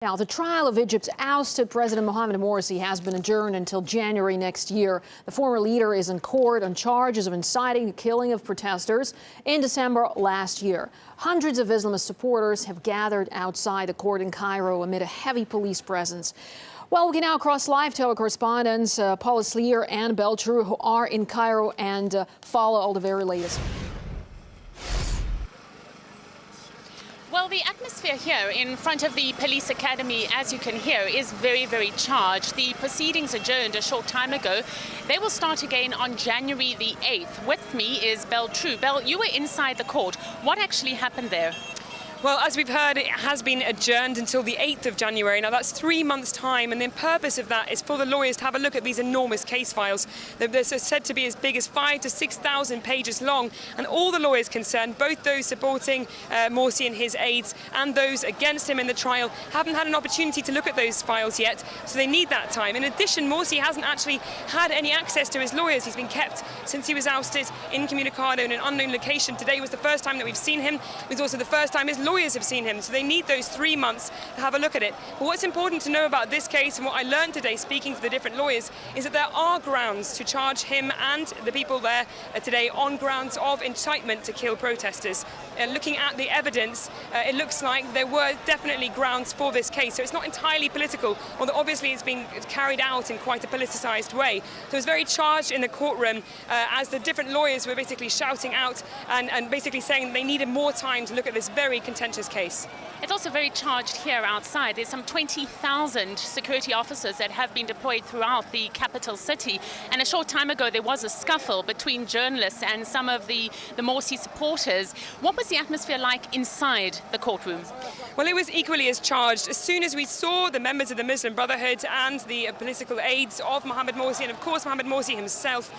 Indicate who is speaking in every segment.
Speaker 1: Now, the trial of Egypt's ousted President Mohammed Morsi has been adjourned until January next year. The former leader is in court on charges of inciting the killing of protesters in December last year. Hundreds of Islamist supporters have gathered outside the court in Cairo amid a heavy police presence. Well, we can now cross live to our correspondents, Paula Slier and Bel Trew, who are in Cairo and follow all the very latest.
Speaker 2: Well, the atmosphere here in front of the police academy, as you can hear, is very, very charged. The proceedings adjourned a short time ago. They will start again on January the 8th. With me is Bel Trew. Bel, you were inside the court. What actually happened there?
Speaker 3: Well, as we've heard, it has been adjourned until the 8th of January. Now, that's 3 months' time, and the purpose of that is for the lawyers to have a look at these enormous case files. They're said to be as big as 5,000 to 6,000 pages long, and all the lawyers concerned, both those supporting Morsi and his aides and those against him in the trial, haven't had an opportunity to look at those files yet, so they need that time. In addition, Morsi hasn't actually had any access to his lawyers. He's been kept since he was ousted in Communicado in an unknown location. Today was the first time that we've seen him. It was also the first time his lawyers have seen him, so they need those 3 months to have a look at it. But what's important to know about this case, and what I learned today speaking to the different lawyers, is that there are grounds to charge him and the people there today on grounds of incitement to kill protesters. Looking at the evidence, it looks like there were definitely grounds for this case, so it's not entirely political, although obviously it's been carried out in quite a politicized way. So it was very charged in the courtroom as the different lawyers were basically shouting out and basically saying they needed more time to look at this very contentious case.
Speaker 2: It's also very charged here outside. There's some 20,000 security officers that have been deployed throughout the capital city. And a short time ago, there was a scuffle between journalists and some of the Morsi supporters. What was the atmosphere like inside the courtroom?
Speaker 3: Well, it was equally as charged. As soon as we saw the members of the Muslim Brotherhood and the political aides of Mohammed Morsi, and of course Mohammed Morsi himself,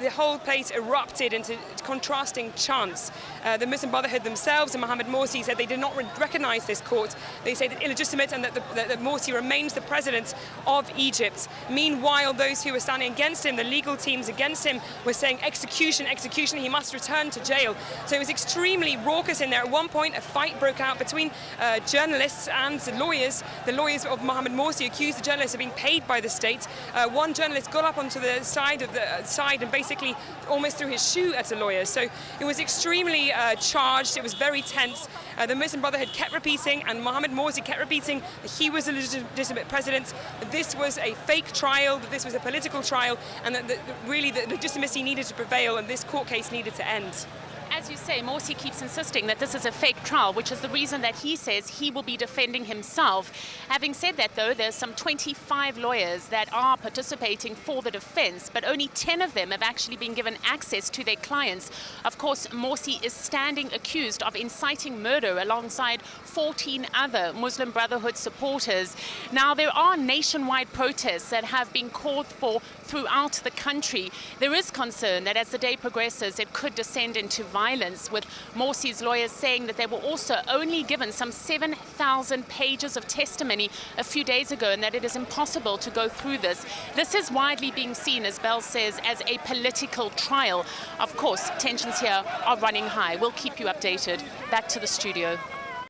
Speaker 3: the whole place erupted into contrasting chants. The Muslim Brotherhood themselves and Mohammed Morsi said they did not recognize this court. They say that illegitimate and that Morsi remains the president of Egypt. Meanwhile, those who were standing against him, the legal teams against him, were saying execution, execution, he must return to jail. So it was extremely raucous in there. At one point, a fight broke out between journalists and lawyers. The lawyers of Mohammed Morsi accused the journalists of being paid by the state. One journalist got up onto the side and basically almost threw his shoe at a lawyer. So it was extremely charged. It was very tense. The Muslim Brotherhood kept repeating, and Mohammed Morsi kept repeating, that he was a legitimate president, that this was a fake trial, that this was a political trial, and that really the legitimacy needed to prevail and this court case needed to end.
Speaker 2: As you say, Morsi keeps insisting that this is a fake trial, which is the reason that he says he will be defending himself. Having said that, though, there's some 25 lawyers that are participating for the defense, but only 10 of them have actually been given access to their clients. Of course, Morsi is standing accused of inciting murder alongside 14 other Muslim Brotherhood supporters. Now, there are nationwide protests that have been called for throughout the country. There is concern that as the day progresses, it could descend into violence, with Morsi's lawyers saying that they were also only given some 7,000 pages of testimony a few days ago, and that it is impossible to go through this. This is widely being seen, as Bel says, as a political trial. Of course, tensions here are running high. We'll keep you updated. Back to the studio.